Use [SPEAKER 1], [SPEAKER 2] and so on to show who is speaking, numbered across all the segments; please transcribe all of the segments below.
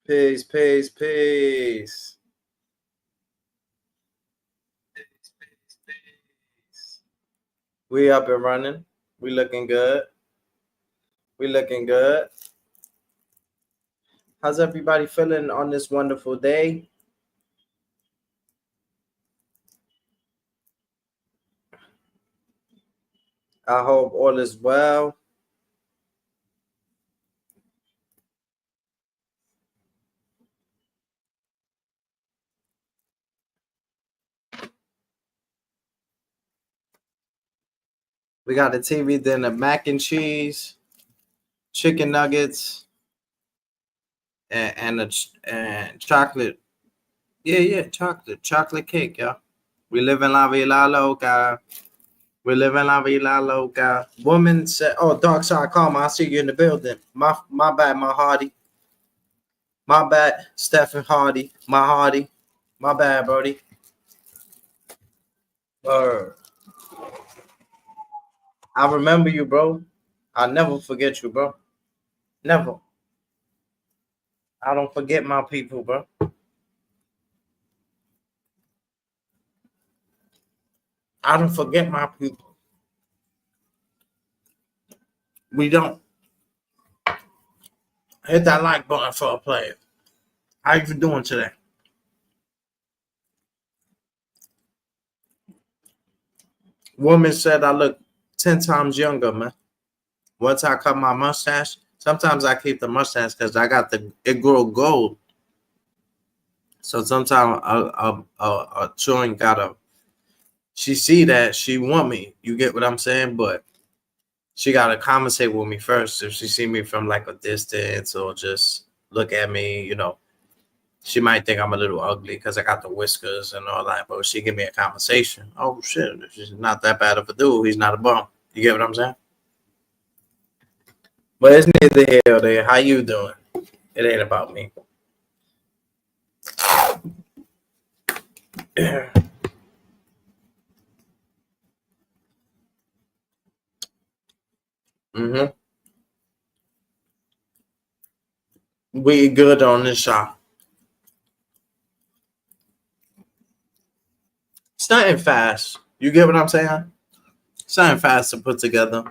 [SPEAKER 1] Peace, peace, peace. We up and running. We looking good. We looking good. How's everybody feeling on this wonderful day? I hope all is well. We got the TV dinner, mac and cheese, chicken nuggets, and chocolate. Yeah, chocolate cake, yeah. We live in La Villa Loca. We live in La Villa Loca. Woman said, "Oh, dark side karma. I see you in the building. My bad, my Hardy. My bad, Stephen Hardy. My Hardy. My bad, Brody. Uh, I remember you, bro. I'll never forget you, bro. Never. I don't forget my people, bro. I don't forget my people. We don't. Hit that like button for a player. How you doing today? Woman said I look 10 times younger, man. Once I cut my mustache, sometimes I keep the mustache because I got it grow gold. So sometimes a chewing gotta, she see that, she want me. You get what I'm saying? But she gotta conversate with me first. If she see me from like a distance or just look at me, she might think I'm a little ugly because I got the whiskers and all that. But she give me a conversation. Oh shit, she's not that bad of a dude. He's not a bum. You get what I'm saying? But it's neither here or there. How you doing? It ain't about me. hmm We good on this shot. It's nothing fast. You get what I'm saying? It's nothing fast to put together.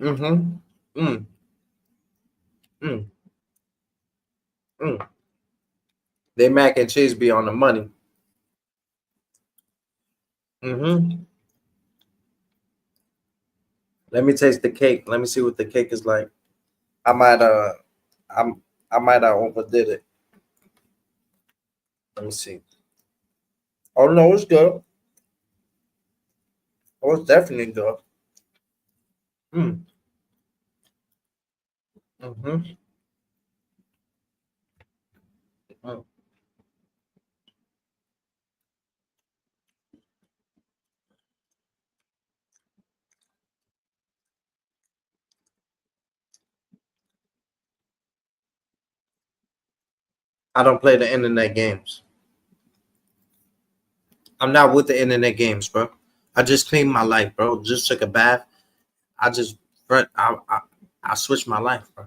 [SPEAKER 1] Mm-hmm. Mm, mm, mm. They mac and cheese be on the money. Mm-hmm. Let me taste the cake. Let me see what the cake is like. I might I'm I might have overdid it. Let me see. Oh no, it's good. Oh, it's definitely good. Mm. Mm-hmm. Mm. I don't play the internet games. I'm not with the internet games, bro. I just cleaned my life, bro. Just took a bath. I just, bro, I switched my life, bro.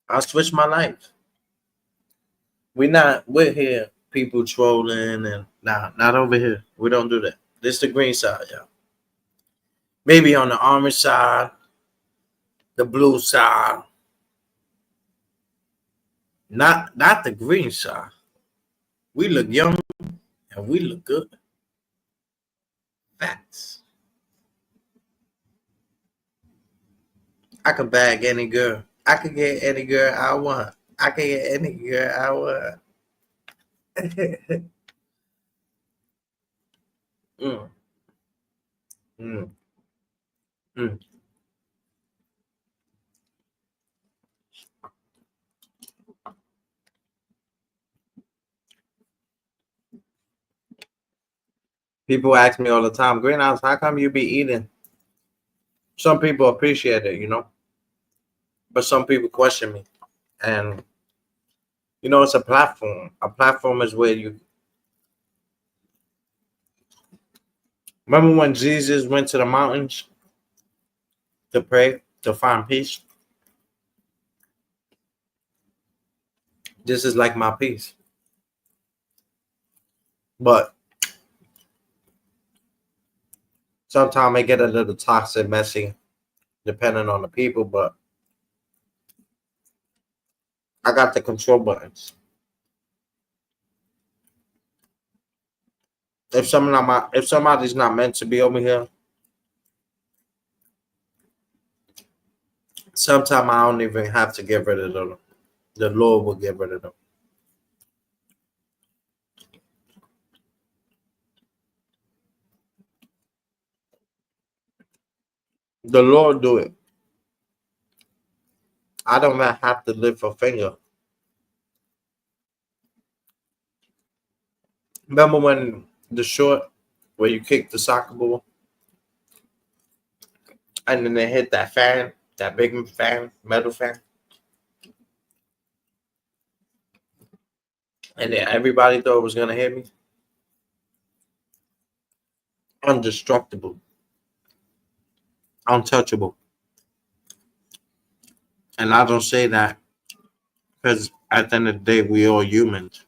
[SPEAKER 1] I switched my life. We're here, people trolling and not over here. We don't do that. This the green side, yeah. Maybe on the orange side, the blue side, not the green side. We look young and we look good. Facts. I could bag any girl. I could get any girl I want. I could get any girl I want. mm, mm, mm. People ask me all the time, Greenhouse, how come you be eating? Some people appreciate it, but some people question me. And it's a platform. A platform is where Remember when Jesus went to the mountains to pray, to find peace? This is like my peace. But sometimes it get a little toxic, messy, depending on the people. But I got the control buttons. If somebody's not meant to be over here, sometimes I don't even have to get rid of them. The Lord will get rid of them. The Lord do it. I don't even have to lift a finger. Remember when the short where you kick the soccer ball and then they hit that fan, that big fan, metal fan, and then everybody thought it was gonna hit me? Indestructible, untouchable. And I don't say that because at the end of the day, we all humans.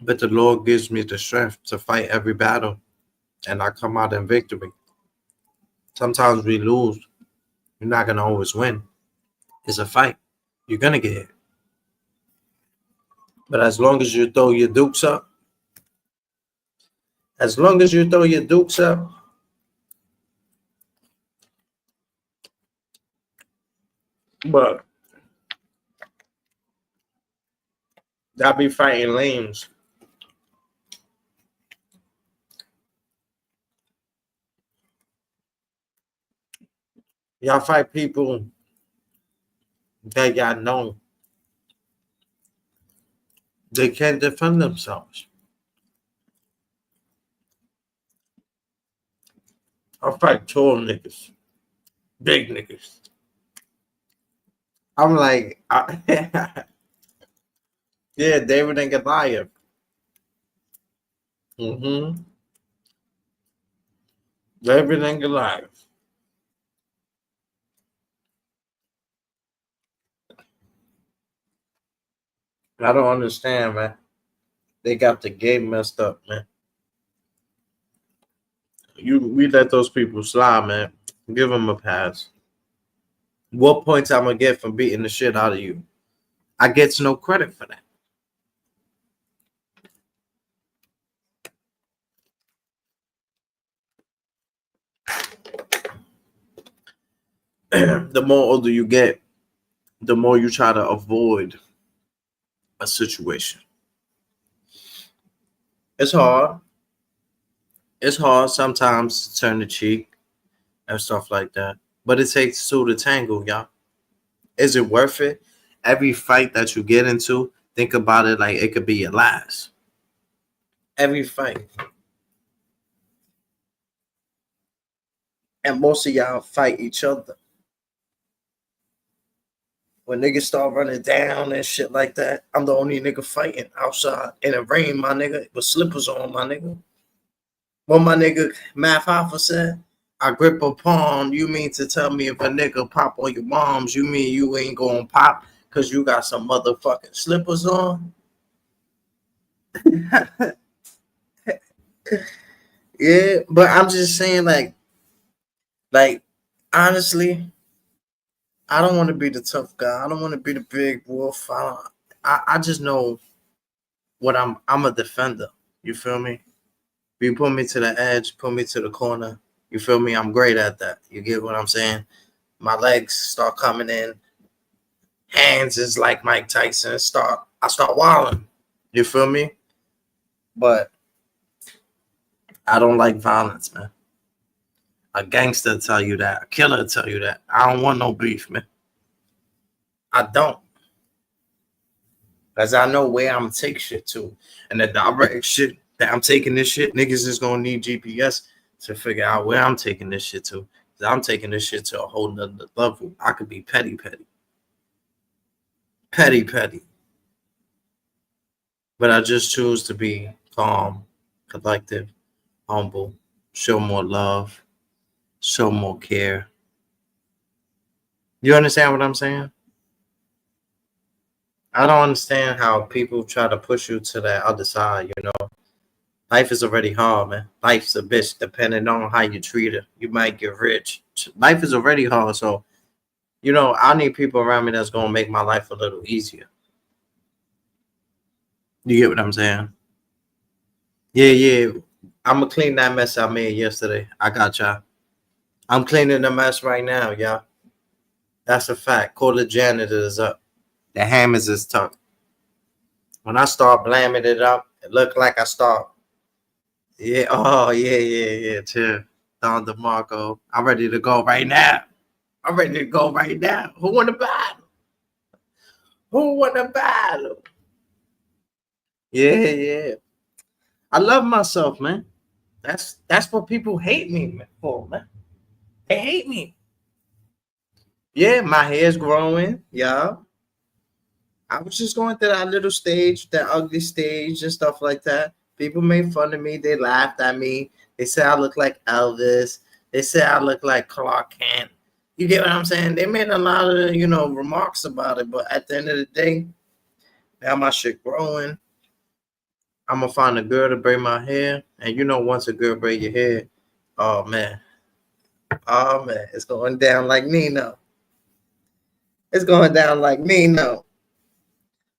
[SPEAKER 1] But the Lord gives me the strength to fight every battle, and I come out in victory. Sometimes we lose. You're not gonna always win. It's a fight. You're gonna get hit. But as long as you throw your dukes up, as long as you throw your dukes up, but y'all be fighting lanes. Y'all fight people that y'all know they can't defend themselves. I fight tall niggas, big niggas. I'm like, yeah, David and Goliath. Mm-hmm. David and Goliath. I don't understand, man. They got the game messed up, man. We let those people slide, man. Give them a pass. What points I'm gonna get from beating the shit out of you? I get no credit for that. The more older you get, the more you try to avoid a situation. It's hard. It's hard sometimes to turn the cheek and stuff like that. But it takes two to tangle, y'all. Is it worth it? Every fight that you get into, think about it like it could be your last. Every fight. And most of y'all fight each other. When niggas start running down and shit like that, I'm the only nigga fighting outside in the rain, my nigga, with slippers on, my nigga. What my nigga Math Alpha said, I grip a palm. You mean to tell me if a nigga pop on your moms, you mean you ain't gonna pop because you got some motherfucking slippers on? Yeah, but I'm just saying, like honestly, I don't want to be the tough guy. I don't want to be the big wolf. I just know what I'm a defender. You feel me? You put me to the edge, put me to the corner. You feel me? I'm great at that. You get what I'm saying? My legs start coming in. Hands is like Mike Tyson. I start wilding. You feel me? But I don't like violence, man. A gangster tell you that. A killer tell you that. I don't want no beef, man. I don't. Because I know where I'm take shit to. And the direct shit that I'm taking this shit, niggas is gonna need GPS to figure out where I'm taking this shit to. Because I'm taking this shit to a whole nother level. I could be petty. But I just choose to be calm, collective, humble, show more love, show more care. You understand what I'm saying? I don't understand how people try to push you to that other side, you know. Life is already hard, man. Life's a bitch depending on how you treat it. You might get rich. Life is already hard, so you know, I need people around me that's gonna make my life a little easier. You get what I'm saying? Yeah, yeah. I'm gonna clean that mess I made yesterday. I got y'all. I'm cleaning the mess right now, y'all. That's a fact. Call the janitors up. The hammers is tucked. When I start blaming it up, it look like I start. Yeah. Oh, yeah, yeah, yeah. Chill. Don DeMarco. I'm ready to go right now. I'm ready to go right now. Who won the battle? Who won the battle? Yeah, yeah. I love myself, man. That's what people hate me for, man. They hate me. Yeah, my hair's growing. Yeah. I was just going through that little stage, that ugly stage and stuff like that. People made fun of me. They laughed at me. They said I look like Elvis. They said I look like Clark Kent. You get what I'm saying? They made a lot of, you know, remarks about it. But at the end of the day, now my shit growing. I'm gonna find a girl to braid my hair. And you know, once a girl braid your hair, oh man, it's going down like Nino. It's going down like Nino.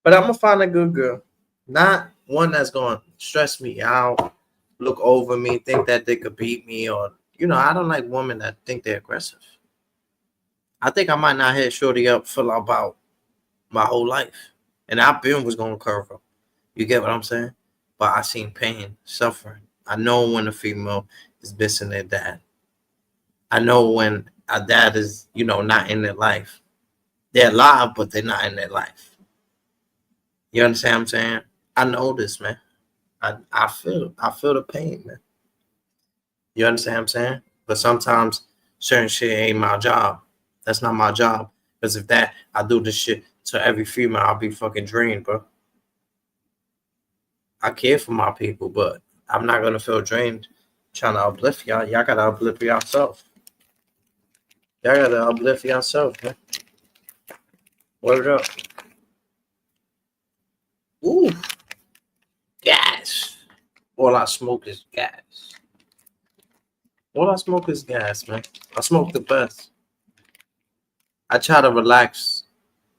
[SPEAKER 1] But I'm gonna find a good girl, not one that's gonna stress me out, look over me, think that they could beat me, or you know, I don't like women that think they're aggressive. I think I might not hit shorty up for about my whole life, and I been was gonna curve her. You get what I'm saying? But I seen pain, suffering. I know when a female is missing their dad. I know when a dad is, you know, not in their life. They're alive, but they're not in their life. You understand what I'm saying? I know this, man. I feel the pain, man. You understand what I'm saying? But sometimes certain shit ain't my job. That's not my job. Because if that I do this shit to every female, I'll be fucking drained, bro. I care for my people, but I'm not gonna feel drained trying to uplift y'all. Y'all gotta uplift yourself. Y'all gotta uplift yourself, man. Word up. Ooh, gas. All I smoke is gas. All I smoke is gas, man. I smoke the best. I try to relax.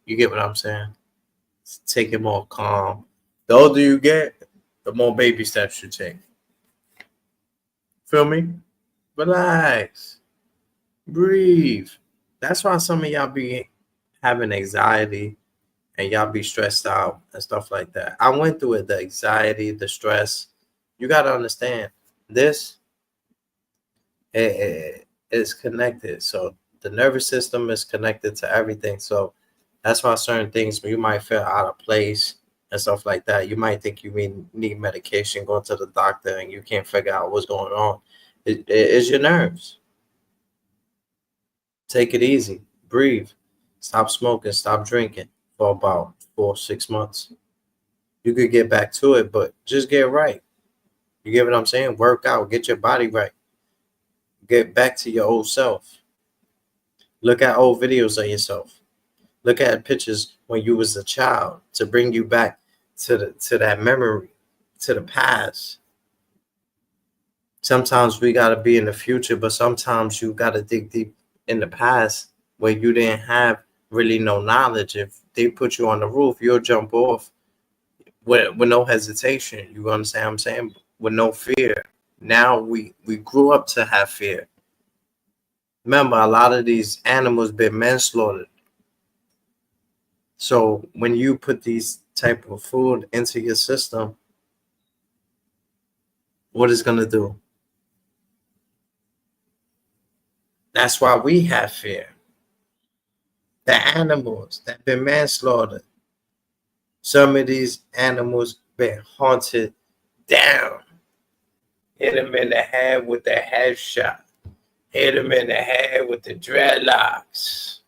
[SPEAKER 1] You get what I'm saying? Take it more calm. The older you get, the more baby steps you take. Feel me? Relax. Breathe. That's why some of y'all be having anxiety and y'all be stressed out and stuff like that. I went through it, the anxiety, the stress. You got to understand this is connected. So the nervous system is connected to everything. So that's why certain things you might feel out of place and stuff like that. You might think you need medication, go to the doctor, and you can't figure out what's going on. It's your nerves. Take it easy. Breathe. Stop smoking. Stop drinking for about 4 6 months. You could get back to it, but just get right. You get what I'm saying? Work out. Get your body right. Get back to your old self. Look at old videos of yourself. Look at pictures when you was a child to bring you back to that memory, to the past. Sometimes we gotta be in the future, but sometimes you gotta dig deep in the past where you didn't have really no knowledge. If they put you on the roof, you'll jump off with no hesitation. You understand what I'm saying? With no fear. Now we grew up to have fear. Remember, a lot of these animals been manslaughtered. So when you put these type of food into your system, what is gonna do? That's why we have fear. The animals that been manslaughtered. Some of these animals been hunted down. Hit them in the head with the headshot. Hit them in the head with the dreadlocks.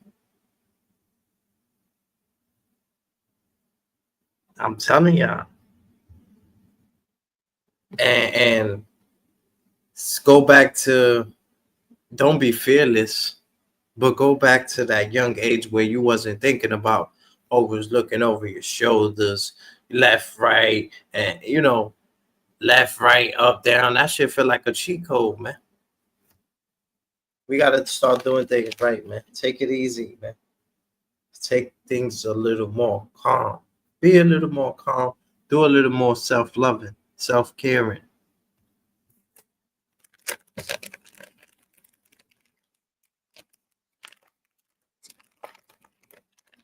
[SPEAKER 1] I'm telling y'all. and go back to, don't be fearless, but go back to that young age where you wasn't thinking about always looking over your shoulders, left, right, and left, right, up, down. That shit feel like a cheat code, man. We gotta start doing things right, man. Take it easy, man. Take things a little more calm. Be a little more calm. Do a little more self-loving, self-caring.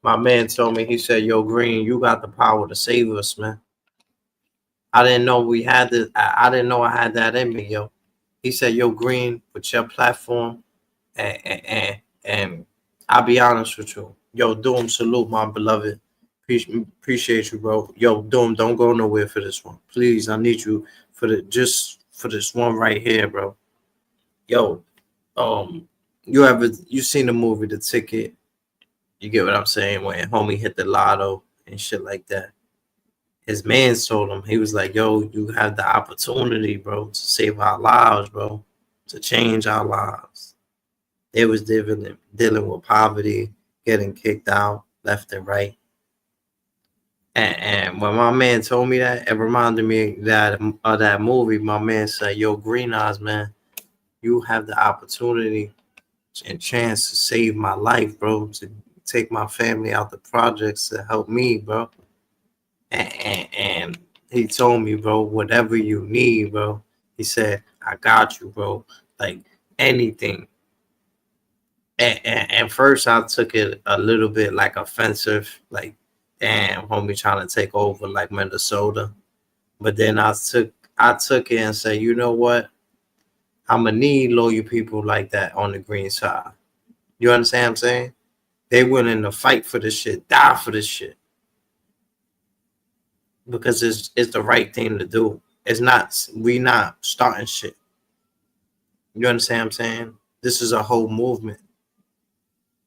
[SPEAKER 1] My man told me, he said, "Yo, Green, you got the power to save us, man." I didn't know we had this. I didn't know I had that in me, yo. He said, "Yo, Green, with your platform, and I'll be honest with you, yo, Doom, salute, my beloved. Appreciate you, bro. Yo, Doom, don't go nowhere for this one, please. I need you for this one right here, bro. Yo, you seen the movie The Ticket? You get what I'm saying? When homie hit the lotto and shit like that. His man told him, he was like, "Yo, you have the opportunity, bro, to save our lives, bro, to change our lives." They was dealing with poverty, getting kicked out left and right. And when my man told me that, it reminded me that of that movie. My man said, "Yo, Green Eyes, man, you have the opportunity and chance to save my life, bro, to take my family out the projects to help me, bro." And he told me, "Bro, whatever you need, bro." He said, "I got you, bro. Like anything." And first I took it a little bit like offensive, like, damn, homie trying to take over like Minnesota. But then I took it and said, you know what? I'ma need loyal people like that on the green side. You understand what I'm saying? They willing to fight for this shit, die for this shit. Because it's the right thing to do. It's not, we not starting shit. You understand what I'm saying? This is a whole movement.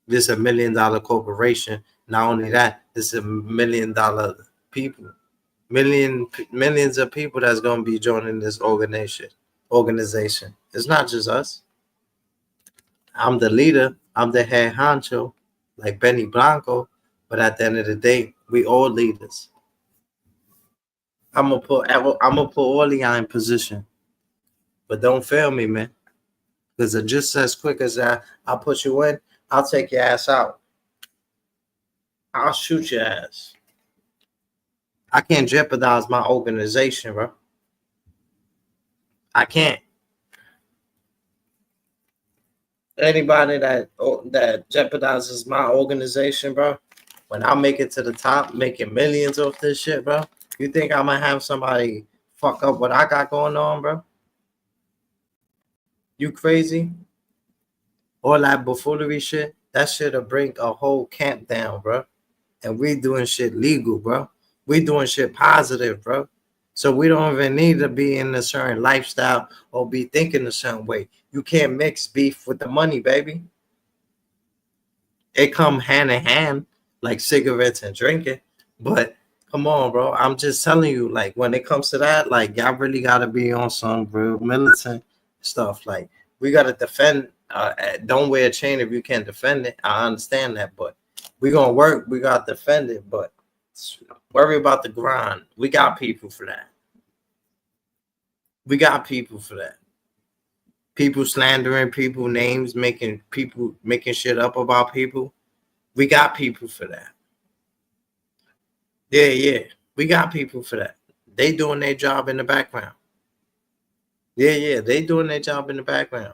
[SPEAKER 1] This is $1 million corporation. Not only that, this is $1 million people. Millions of people that's gonna be joining this organization. It's not just us. I'm the leader, I'm the head honcho, like Benny Blanco, but at the end of the day, we all leaders. I'm gonna put all of y'all in position. But don't fail me, man. Because just as quick as I'll put you in, I'll take your ass out. I'll shoot your ass. I can't jeopardize my organization, bro. I can't. Anybody that jeopardizes my organization, bro, when I make it to the top, making millions off this shit, bro, you think I'm gonna have somebody fuck up what I got going on, bro? You crazy? All that buffoonery shit, that shit'll bring a whole camp down, bro. And we doing shit legal, bro. We doing shit positive, bro. So we don't even need to be in a certain lifestyle or be thinking a certain way. You can't mix beef with the money, baby. It come hand in hand like cigarettes and drinking. But come on, bro. I'm just telling you, like when it comes to that, like y'all really gotta be on some real militant stuff. Like we gotta defend. Don't wear a chain if you can't defend it. I understand that, but we gonna work. We gotta defend it, but worry about the grind. We got people for that. We got people for that. People slandering people names, making shit up about people. We got people for that. Yeah, yeah. We got people for that. They doing their job in the background. Yeah, yeah. They doing their job in the background.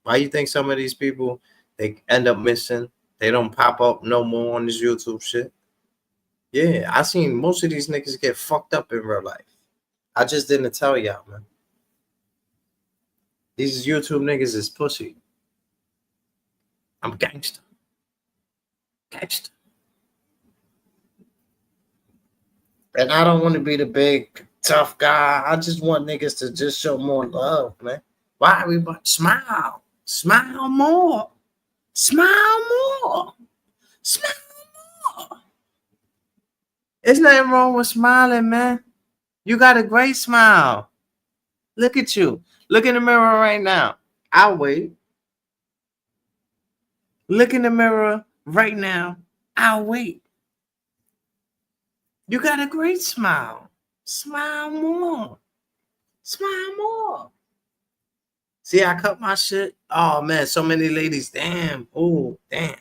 [SPEAKER 1] Why you think some of these people they end up missing? They don't pop up no more on this YouTube shit. Yeah, I seen most of these niggas get fucked up in real life. I just didn't tell y'all, man. These YouTube niggas is pussy. I'm gangster. Gangster. And I don't want to be the big tough guy. I just want niggas to just show more love, man. Why everybody smile? Smile more. Smile more. Smile more. There's nothing wrong with smiling, man. You got a great smile. Look at you. Look in the mirror right now. I'll wait. Look in the mirror right now. I'll wait. You got a great smile. Smile more. Smile more. See, I cut my shit. Oh man, so many ladies. Damn. Oh, damn.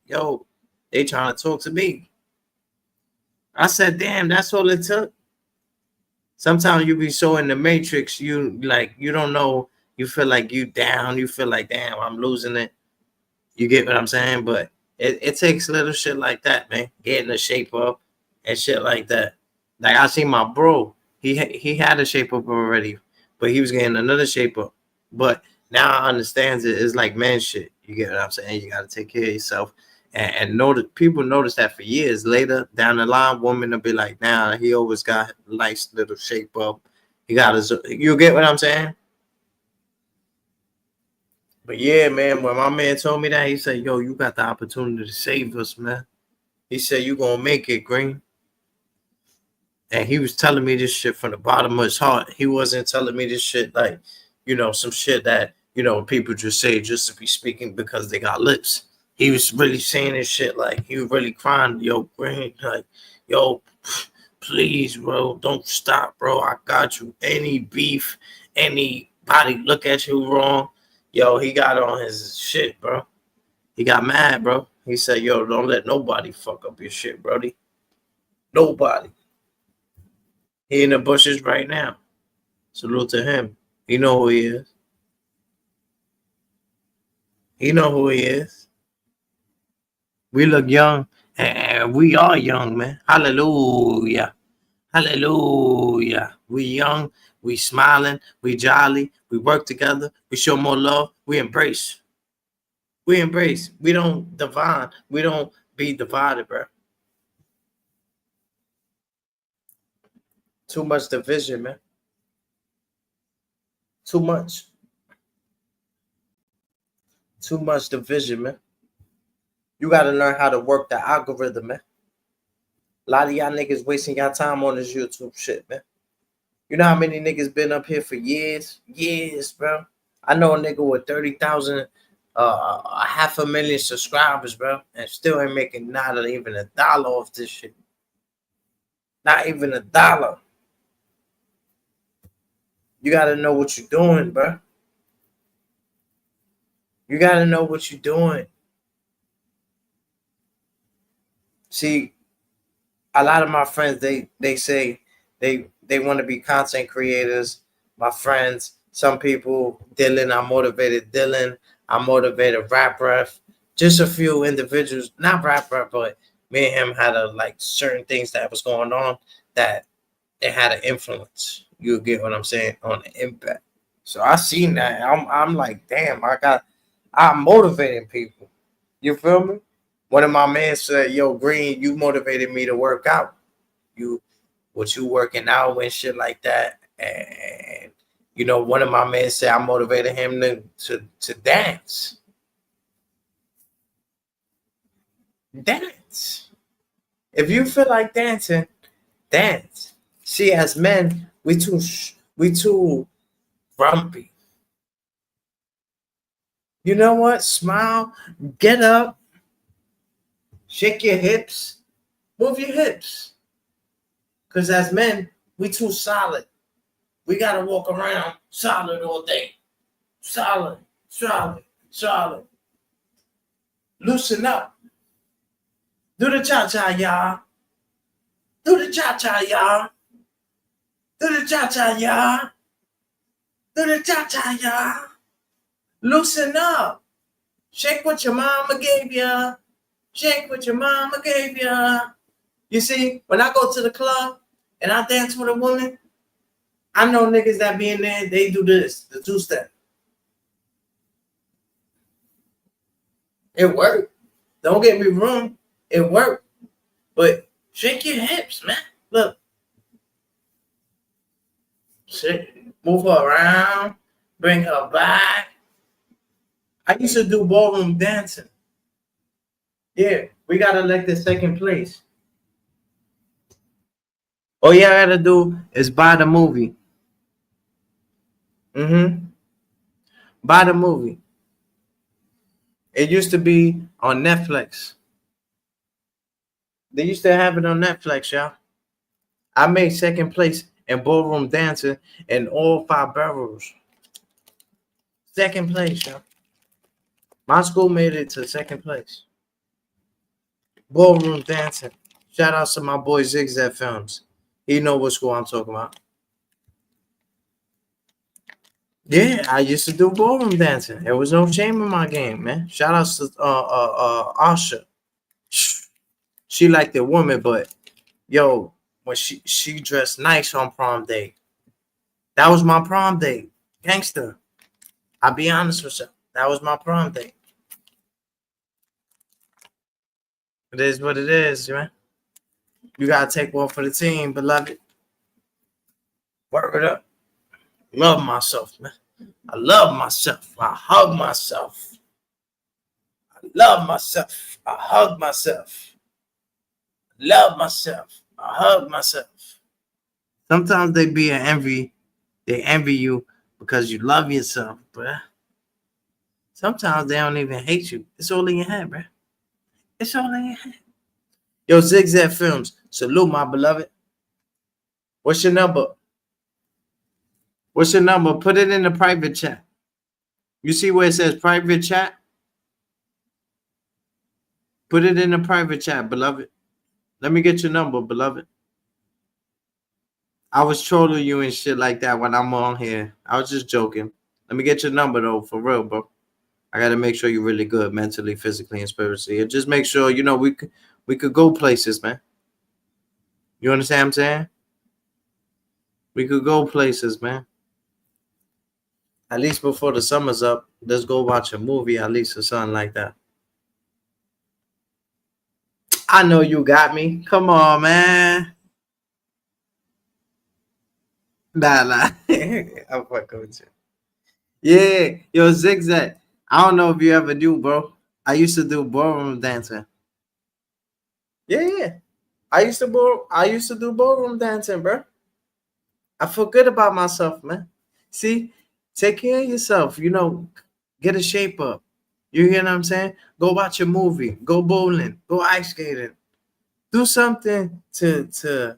[SPEAKER 1] Yo, they trying to talk to me. I said, damn, that's all it took. Sometimes you be so in the matrix, you don't know, you feel like you down, you feel like, damn, I'm losing it. You get what I'm saying? But it takes little shit like that, man. Getting the shape up and shit like that. Like I see my bro, he had a shape up already, but he was getting another shape up. But now I understand it's like man shit. You get what I'm saying? You gotta take care of yourself. And know that people notice that for years later down the line, women will be like, nah, he always got a nice little shape up. He got his, you get what I'm saying? But yeah, man, when my man told me that, he said, yo, you got the opportunity to save us, man. He said, you gonna make it, Green. And he was telling me this shit from the bottom of his heart. He wasn't telling me this shit like, some shit that, people just say just to be speaking because they got lips. He was really saying this shit like he was really crying, yo, Green, like, yo, please, bro, don't stop, bro. I got you. Any beef, anybody look at you wrong, yo, he got on his shit, bro. He got mad, bro. He said, yo, don't let nobody fuck up your shit, brody. Nobody. He in the bushes right now. Salute to him. He know who he is. He know who he is. We look young, and we are young, man. Hallelujah. Hallelujah. We young, we smiling, we jolly, we work together, we show more love, we embrace. We embrace. We don't divide. We don't be divided, bro. Too much division, man. Too much. Too much division, man. You got to learn how to work the algorithm, man. A lot of y'all niggas wasting y'all time on this YouTube shit, man. You know how many niggas been up here for years? Years, bro. I know a nigga with 30,000, 500,000 subscribers, bro, and still ain't making not even $1 off this shit. Not even $1. You got to know what you're doing, bro. You got to know what you're doing. See, a lot of my friends, they say they want to be content creators. My friends, some people, Dylan, I motivated Dylan. I motivated Rap Ref. Just a few individuals, not Rap Ref, but me and him had certain things that was going on that it had an influence. You get what I'm saying, on the impact. So I seen that. I'm like, damn, I'm motivating people. You feel me? One of my men said, yo, Green, you motivated me to work out. You working out and shit like that. And one of my men said I motivated him to dance. Dance. If you feel like dancing, dance. See, as men, we too grumpy. You know what? Smile, get up, shake your hips, move your hips. Because as men, we too solid. We got to walk around solid all day. Solid, solid, solid. Loosen up. Do the cha-cha, y'all. Do the cha-cha, y'all. Do the cha-cha, y'all. Do the cha-cha, y'all. Loosen up. Shake what your mama gave ya. Shake what your mama gave ya. You see, when I go to the club and I dance with a woman, I know niggas that be in there, they do this, the two-step. It worked. Don't get me wrong. It worked. But shake your hips, man. Look. Shake, move her around. Bring her back. I used to do ballroom dancing. Yeah, we got elected second place. All you gotta do is buy the movie. Mm-hmm. Buy the movie. It used to be on Netflix. They used to have it on Netflix, y'all. I made second place in ballroom dancing in all 5 boroughs. Second place, y'all. My school made it to second place. Ballroom dancing. Shout out to my boy Zigzag Films. He know what school I'm talking about. Yeah, I used to do ballroom dancing. There was no shame in my game, man. Shout out to Asha. She liked the woman, but yo, when she dressed nice on prom day. That was my prom day. Gangster. I'll be honest with you. That was my prom day. It is what it is, man. You gotta take one for the team, beloved. Work it up. Love myself, man. I love myself. I hug myself. I love myself. I hug myself. Love myself. I hug myself. Sometimes they be an envy. They envy you because you love yourself, bruh. Sometimes they don't even hate you. It's all in your head, bruh. It's all in your head. Yo, Zigzag Films. Salute, my beloved. What's your number? What's your number? Put it in the private chat. You see where it says private chat? Put it in the private chat, beloved. Let me get your number, beloved. I was trolling you and shit like that when I'm on here. I was just joking. Let me get your number though, for real, bro. I gotta make sure you're really good mentally, physically, and spiritually. And just make sure, we could go places, man. You understand what I'm saying? We could go places, man. At least before the summer's up, let's go watch a movie, at least or something like that. I know you got me. Come on, man. Nah. I'm fucking with you. Yeah, yo, Zigzag. I don't know if you ever do, bro. I used to do ballroom dancing. Yeah. I used to do ballroom dancing, bro. I feel good about myself, man. See, take care of yourself. Get a shape up. You hear what I'm saying? Go watch a movie. Go bowling. Go ice skating. Do something to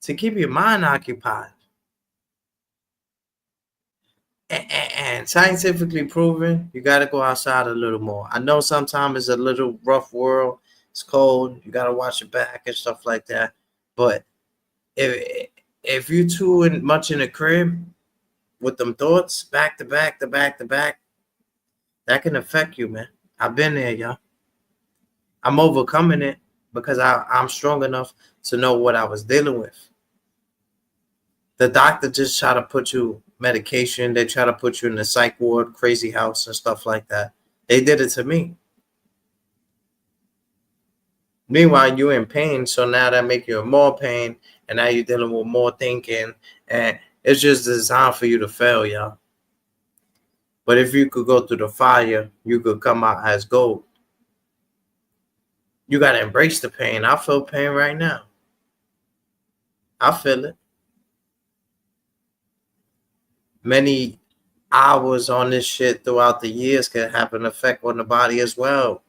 [SPEAKER 1] keep your mind occupied. And scientifically proven, you got to go outside a little more. I know sometimes it's a little rough world. It's cold. You got to watch your back and stuff like that. But if you too much in the crib with them thoughts back to back to back to back, that can affect you, man. I've been there, y'all. I'm overcoming it because I'm strong enough to know what I was dealing with. The doctor just try to put you medication. They try to put you in the psych ward, crazy house, and stuff like that. They did it to me. Meanwhile, you're in pain, so now that make you in more pain, and now you're dealing with more thinking, and it's just designed for you to fail, y'all. But if you could go through the fire, you could come out as gold. You gotta embrace the pain. I feel pain right now. I feel it. Many hours on this shit throughout the years can have an effect on the body as well.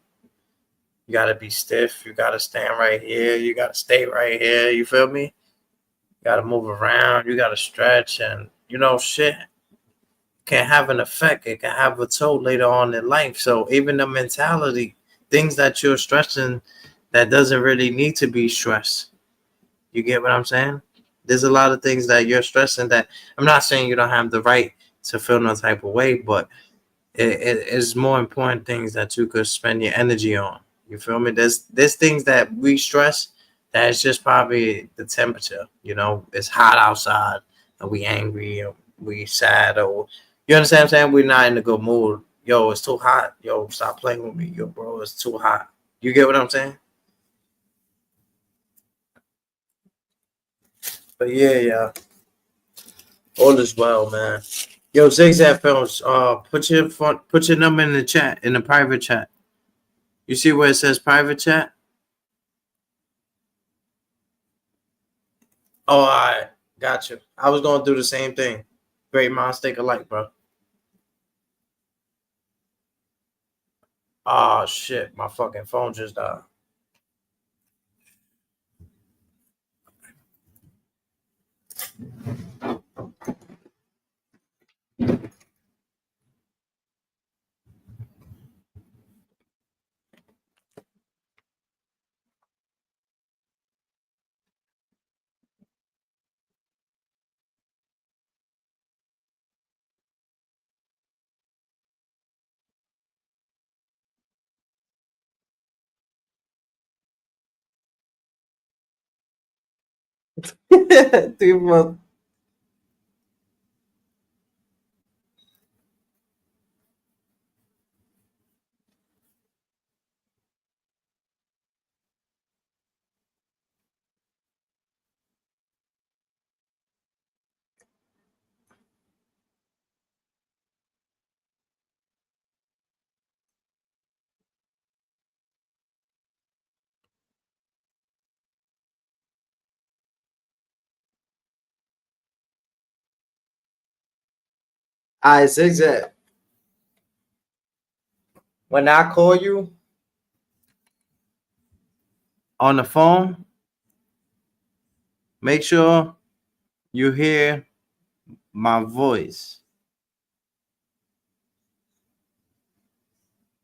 [SPEAKER 1] You gotta be stiff. You gotta stand right here. You gotta stay right here. You feel me? You gotta move around. You gotta stretch, and shit can have an effect. It can have a toll later on in life. So even the mentality, things that you're stressing, that doesn't really need to be stressed. You get what I'm saying? There's a lot of things that you're stressing that I'm not saying you don't have the right to feel no type of way, but it is more important things that you could spend your energy on. You feel me? There's things that we stress that it's just probably the temperature. It's hot outside and we angry or we sad, or you understand what I'm saying? We're not in a good mood. Yo, it's too hot. Yo, stop playing with me. Yo, bro, it's too hot. You get what I'm saying? But yeah. All is well, man. Yo, Zigzag Films, put your number in the chat, in the private chat. You see where it says private chat? Oh, all right. Got you. I was going to do the same thing. Great minds think alike, bro. Oh shit, my fucking phone just died. Dude, I Zigzag. When I call you on the phone, make sure you hear my voice.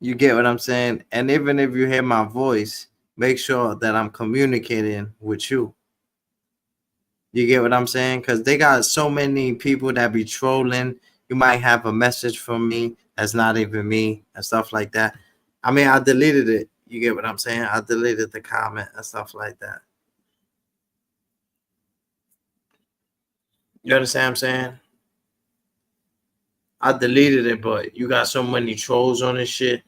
[SPEAKER 1] You get what I'm saying? And even if you hear my voice, make sure that I'm communicating with you. You get what I'm saying? Because they got so many people that be trolling. You might have a message from me that's not even me and stuff like that. I mean, I deleted it. You get what I'm saying? I deleted the comment and stuff like that. You understand what I'm saying? I deleted it, but you got so many trolls on this shit.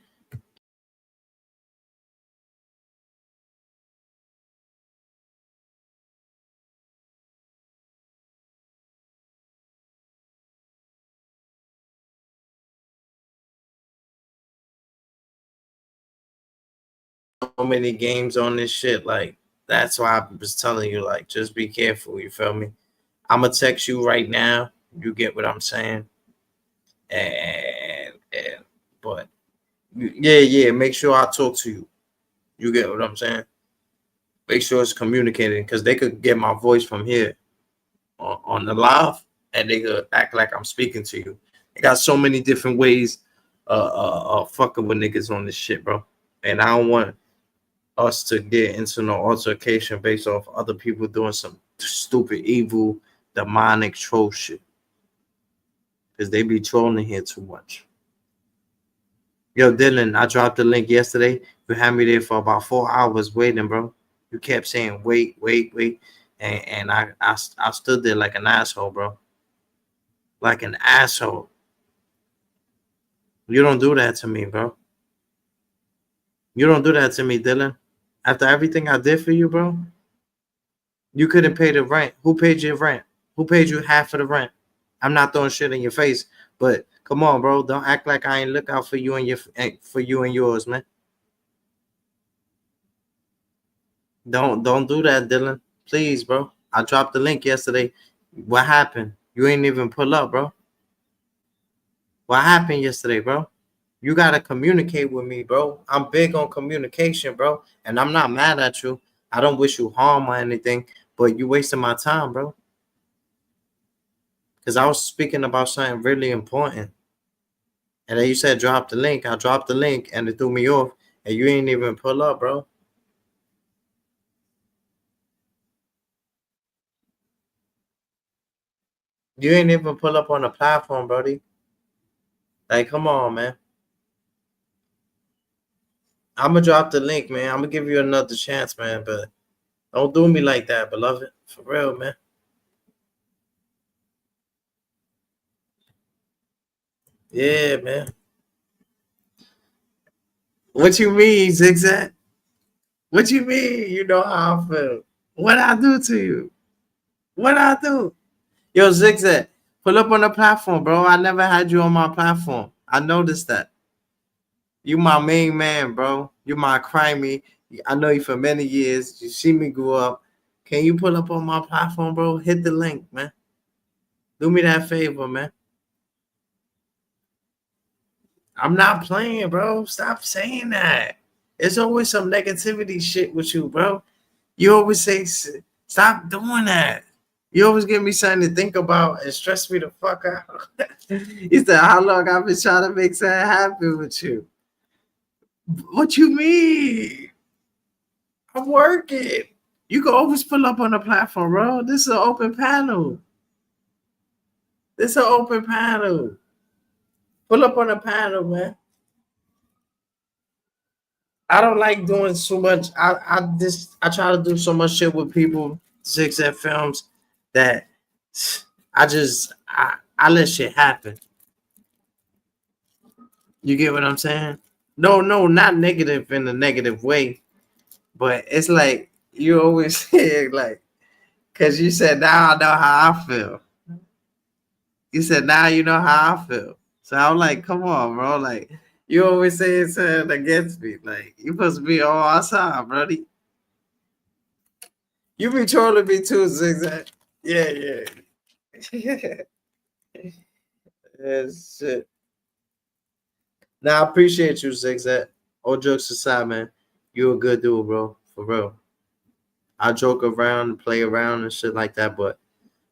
[SPEAKER 1] So many games on this shit. Like, that's why I was telling you, like, just be careful. You feel me? I'm gonna text you right now. You get what I'm saying? And but yeah, make sure I talk to you. You get what I'm saying? Make sure it's communicating because they could get my voice from here on the live and they could act like I'm speaking to you. They got so many different ways fucking with niggas on this shit, bro. And I don't want us to get into no altercation based off other people doing some stupid, evil, demonic troll shit. Because they be trolling here too much. Yo, Dylan, I dropped the link yesterday. You had me there for about 4 hours waiting, bro. You kept saying wait, and I stood there like an asshole, bro. Like an asshole. You don't do that to me, bro. You don't do that to me, Dylan. After everything I did for you, bro, you couldn't pay the rent. Who paid your rent? Who paid you half of the rent? I'm not throwing shit in your face, but come on, bro. Don't act like I ain't look out for you and yours, man. Don't do that, Dylan. Please, bro. I dropped the link yesterday. What happened? You ain't even pull up, bro. What happened yesterday, bro? You gotta communicate with me, bro. I'm big on communication, bro. And I'm not mad at you. I don't wish you harm or anything, but you wasting my time, bro. Because I was speaking about something really important. And then you said drop the link. I dropped the link and it threw me off. And you ain't even pull up, bro. You ain't even pull up on the platform, Brody. Like, come on, man. I'm gonna drop the link, man. I'm gonna give you another chance, man. But don't do me like that, beloved. For real, man. Yeah, man. What you mean, Zigzag? What you mean? You know how I feel. What I do to you? What I do? Yo, Zigzag, pull up on the platform, bro. I never had you on my platform. I noticed that. You my main man, bro. You my crimey. I know you for many years. You see me grow up. Can you pull up on my platform, bro? Hit the link, man. Do me that favor, man. I'm not playing, bro. Stop saying that. There's always some negativity shit with you, bro. You always say, stop doing that. You always give me something to think about and stress me the fuck out. He said, how long I've been trying to make something happen with you? What you mean? I'm working. You can always pull up on the platform, bro. This is an open panel. This is an open panel. Pull up on the panel, man. I don't like doing so much. I try to do so much shit with people, Zigzag Films, that I let shit happen. You get what I'm saying? No, not negative in a negative way, but it's like you always say like, cause you said now I know how I feel. You said now you know how I feel. So I'm like, come on, bro. Like you always say something against me. Like you supposed to be on our side, buddy. You be trolling me too, Zigzag. Yeah. Yeah, shit. Now I appreciate you, Zigzag. All jokes aside, man. You a good dude, bro. For real. I joke around and play around and shit like that, but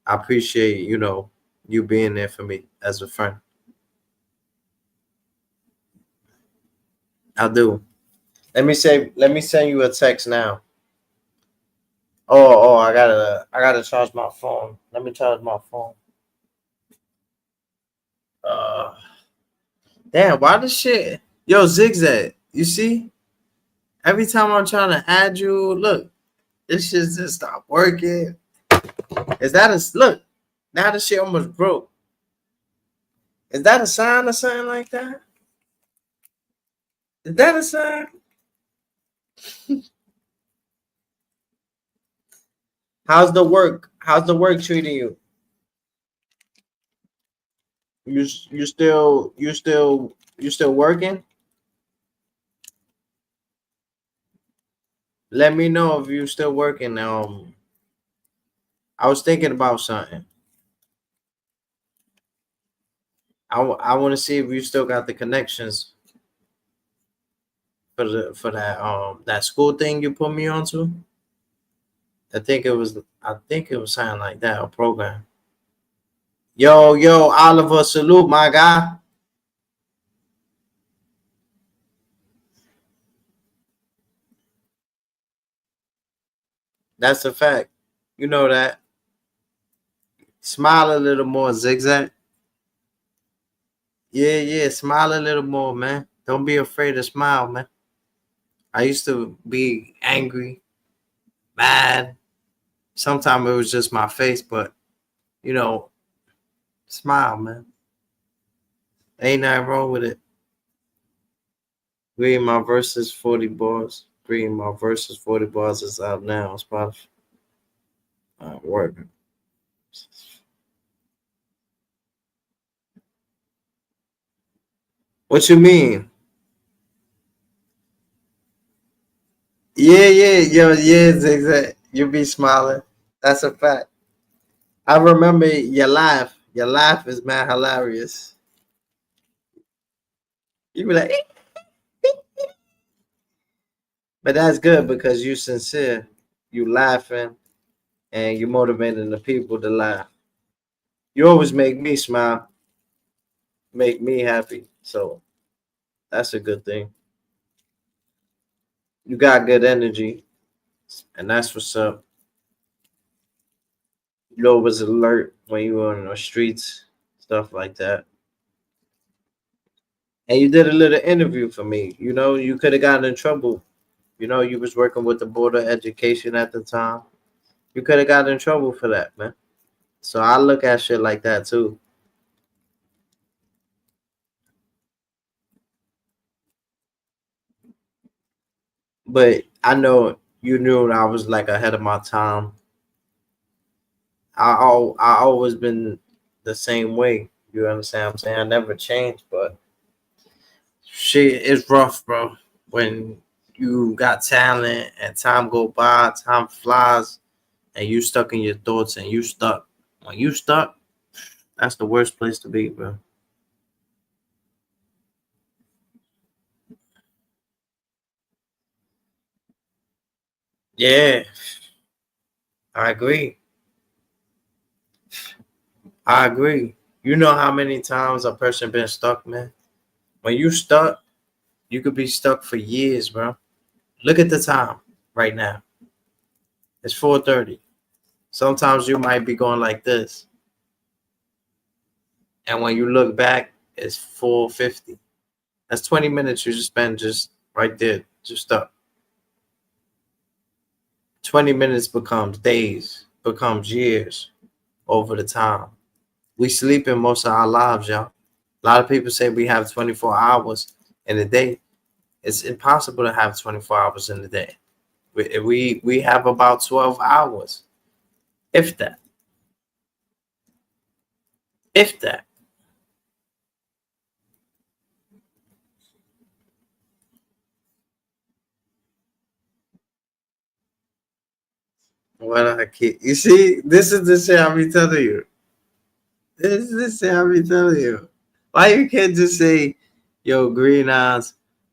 [SPEAKER 1] I appreciate, you being there for me as a friend. I do. Let me send you a text now. Oh, I gotta charge my phone. Let me charge my phone. Uh damn, why the shit? Yo, Zigzag, you see? Every time I'm trying to add you, look, this shit just stopped working. Is that a look? Now the shit almost broke. Is that a sign or something like that? Is that a sign? How's the work? How's the work treating you? You still working? Let me know if you still working. I was thinking about something. I want to see if you still got the connections for that school thing you put me onto. I think it was something like that, a program. Yo, Oliver, salute my guy. That's a fact. You know that. Smile a little more, Zigzag. Yeah, smile a little more, man. Don't be afraid to smile, man. I used to be angry, mad. Sometimes it was just my face, but you know, smile, man. Ain't nothing wrong with it. Reading my verses 40 bars. Reading my verses 40 bars is out now on Spotify. Working. What you mean? Yeah, Zigzag. You be smiling. That's a fact. I remember your laugh. Your laugh is man hilarious. You be like, but that's good because you sincere. You laughing and you motivating the people to laugh. You always make me smile, make me happy. So that's a good thing. You got good energy, and that's what's up. You always alert when you were on the streets, stuff like that. And you did a little interview for me. You could have gotten in trouble. You was working with the Board of Education at the time. You could have gotten in trouble for that, man. So I look at shit like that too. But I know you knew I was like ahead of my time. I always been the same way. You understand what I'm saying? I never changed, but shit is rough, bro. When you got talent and time go by, time flies, and you stuck in your thoughts and you stuck. When you stuck, That's the worst place to be, bro. Yeah, I agree. I agree. You know how many times a person been stuck, man? When you stuck, you could be stuck for years, bro. Look at the time right now. It's 4:30. Sometimes you might be going like this. And when you look back, it's 4:50. That's 20 minutes you just spend just right there, just stuck. 20 minutes becomes days, becomes years over the time. We sleep in most of our lives, y'all. A lot of people say we have 24 hours in a day. It's impossible to have 24 hours in a day. We have about 12 hours, if that, if that. What I keep, you see, this is the shit I be telling you. This is the shit I be telling you. Why you can't just say, "Yo, Green Eyes,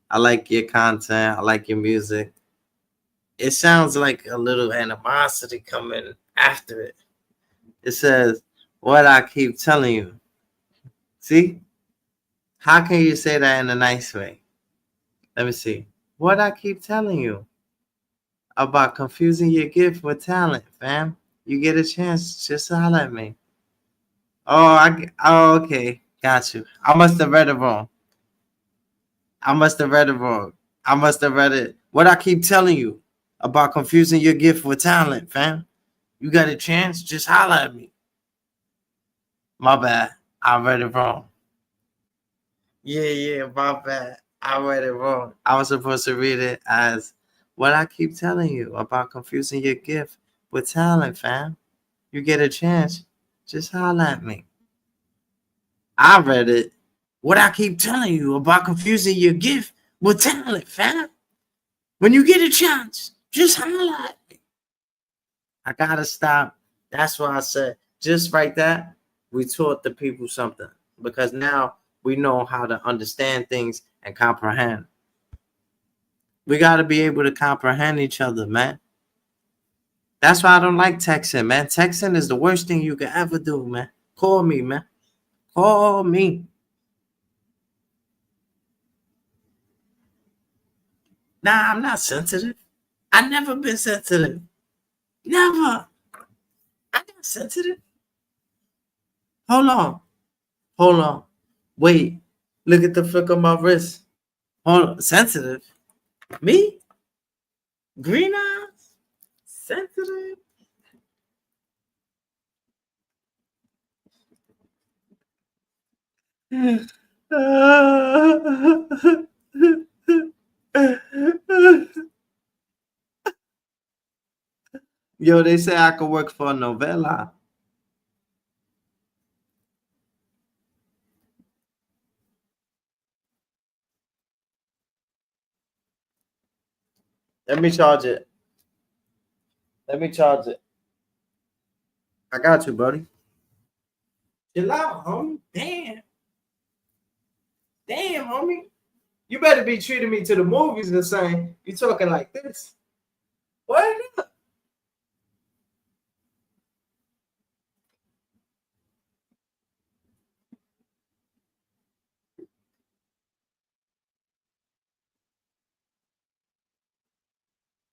[SPEAKER 1] I like your content, I like your music." It sounds like a little animosity coming after it. It says, "What I keep telling you." See, how can you say that in a nice way? Let me see. What I keep telling you about confusing your gift with talent, fam. You get a chance, just holler at me. Oh, okay. Got you. I must have read it wrong. I must have read it wrong. I must have read it. What I keep telling you about confusing your gift with talent, fam. You got a chance, just holler at me. My bad. I read it wrong. Yeah, my bad. I read it wrong. I was supposed to read it as what I keep telling you about confusing your gift with talent, fam. You get a chance, just holler at me. I read it. What I keep telling you about confusing your gift with talent, fam. When you get a chance, just holler at me. I gotta stop. That's why I said just like that, we taught the people something. Because now we know how to understand things and comprehend. We gotta be able to comprehend each other, man. That's why I don't like texting, man. Texting is the worst thing you can ever do, man. Call me, man. Call me. Nah, I'm not sensitive. I never been sensitive. Never. I'm not sensitive. Hold on. Hold on. Wait. Look at the flick of my wrist. Hold on. Sensitive. Me? Green eyes? Sensitive? Yo, they say I could work for a novella. Let me charge it. Let me charge it. I got you, buddy. Chill out, homie. Damn. Damn, homie. You better be treating me to the movies and saying you talking like this. What?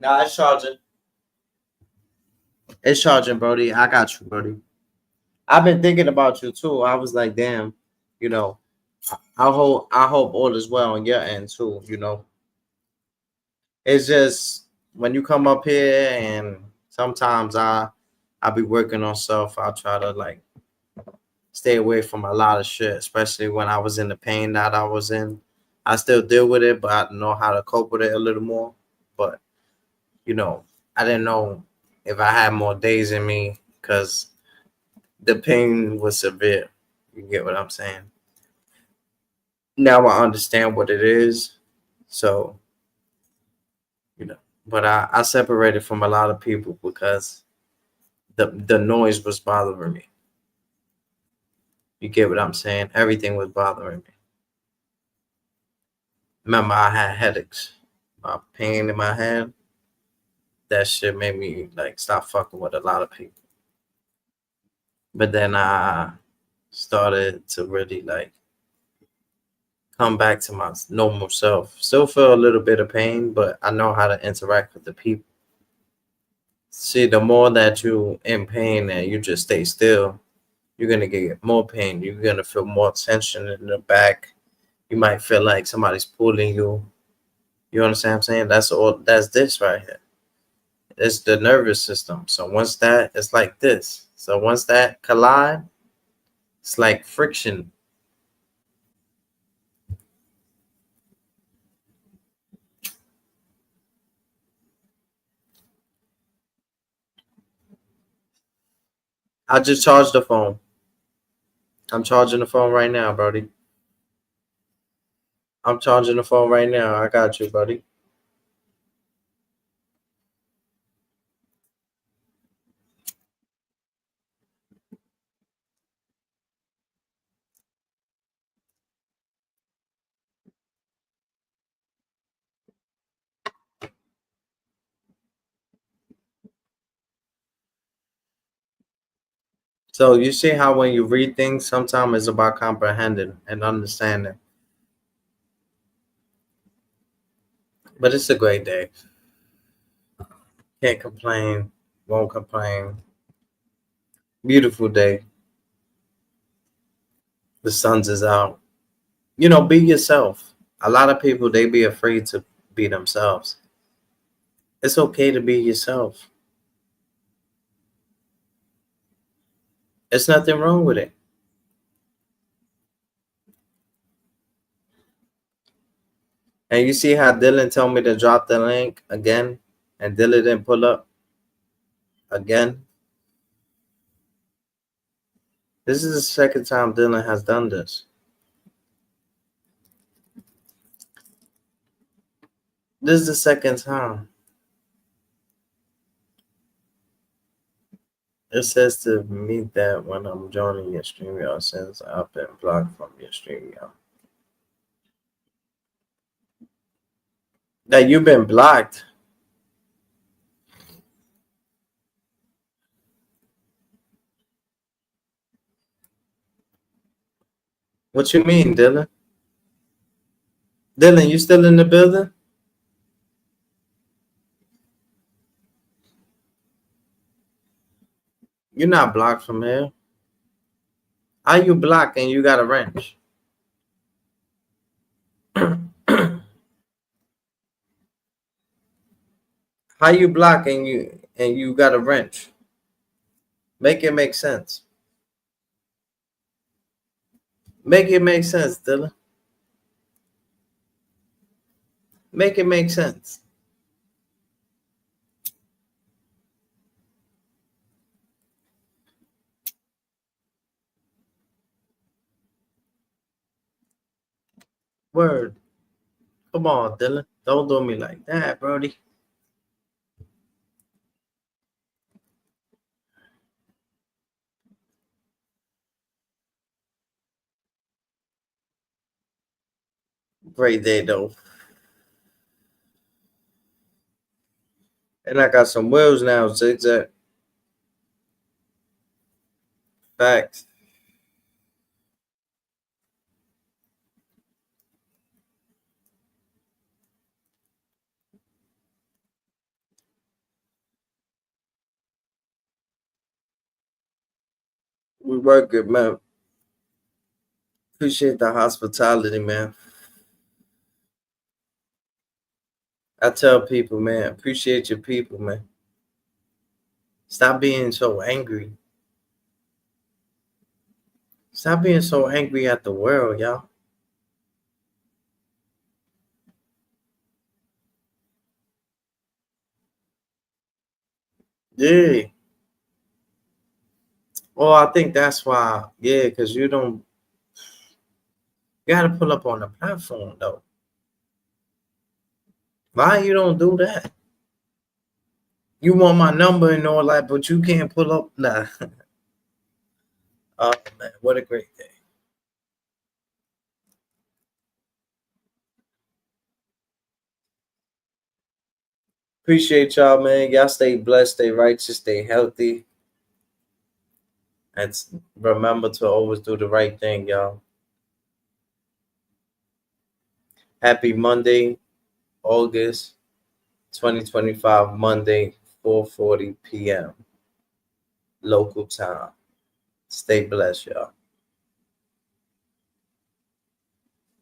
[SPEAKER 1] Nah, it's charging. It's charging, Brody. I got you, Brody. I've been thinking about you too. I was like, damn, you know, I hope all is well on your end too, you know. It's just when you come up here and sometimes I be working on stuff, I'll try to like stay away from a lot of shit, especially when I was in the pain that I was in. I still deal with it, but I know how to cope with it a little more. But you know, I didn't know if I had more days in me because the pain was severe. You get what I'm saying? Now I understand what it is. So, you know, but I separated from a lot of people because the noise was bothering me. You get what I'm saying? Everything was bothering me. Remember, I had headaches. My pain in my head. That shit made me like stop fucking with a lot of people. But then I started to really like come back to my normal self. Still feel a little bit of pain, but I know how to interact with the people. See, the more that you in pain and you just stay still, you're gonna get more pain. You're gonna feel more tension in the back. You might feel like somebody's pulling you. You understand what I'm saying? That's all. That's this right here. It's the nervous system. So once that, it's like this. So once that collide, it's like friction. I just charged the phone. I'm charging the phone right now, buddy. I'm charging the phone right now. I got you, buddy. So you see how when you read things, sometimes it's about comprehending and understanding. But it's a great day. Can't complain. Won't complain. Beautiful day. The sun's is out. You know, be yourself. A lot of people they be afraid to be themselves. It's okay to be yourself. There's nothing wrong with it. And you see how Dylan told me to drop the link again, and Dylan didn't pull up again. This is the second time Dylan has done this. This is the second time. It says to meet that when I'm joining your stream, y'all, since I've been blocked from your stream, y'all. That you've been blocked. What you mean, Dylan? Dylan, you still in the building? You're not blocked from here. How you blocked and you got a wrench? How you block and you got a wrench? Make it make sense. Make it make sense, Dylan. Make it make sense. Word. Come on, Dylan. Don't do me like that, Brody. Great day though. And I got some wheels now, zigzag. Facts. We work good, man. Appreciate the hospitality, man. I tell people, man, appreciate your people, man. Stop being so angry. Stop being so angry at the world, y'all. Yeah. Well, I think that's why, yeah, because you don't, you got to pull up on the platform, though. Why you don't do that? You want my number and all that, but you can't pull up. Nah. Oh man, what a great day. Appreciate y'all, man. Y'all stay blessed, stay righteous, stay healthy. And remember to always do the right thing, y'all. Happy Monday, August 2025, Monday, 4:40 p.m. local time. Stay blessed, y'all.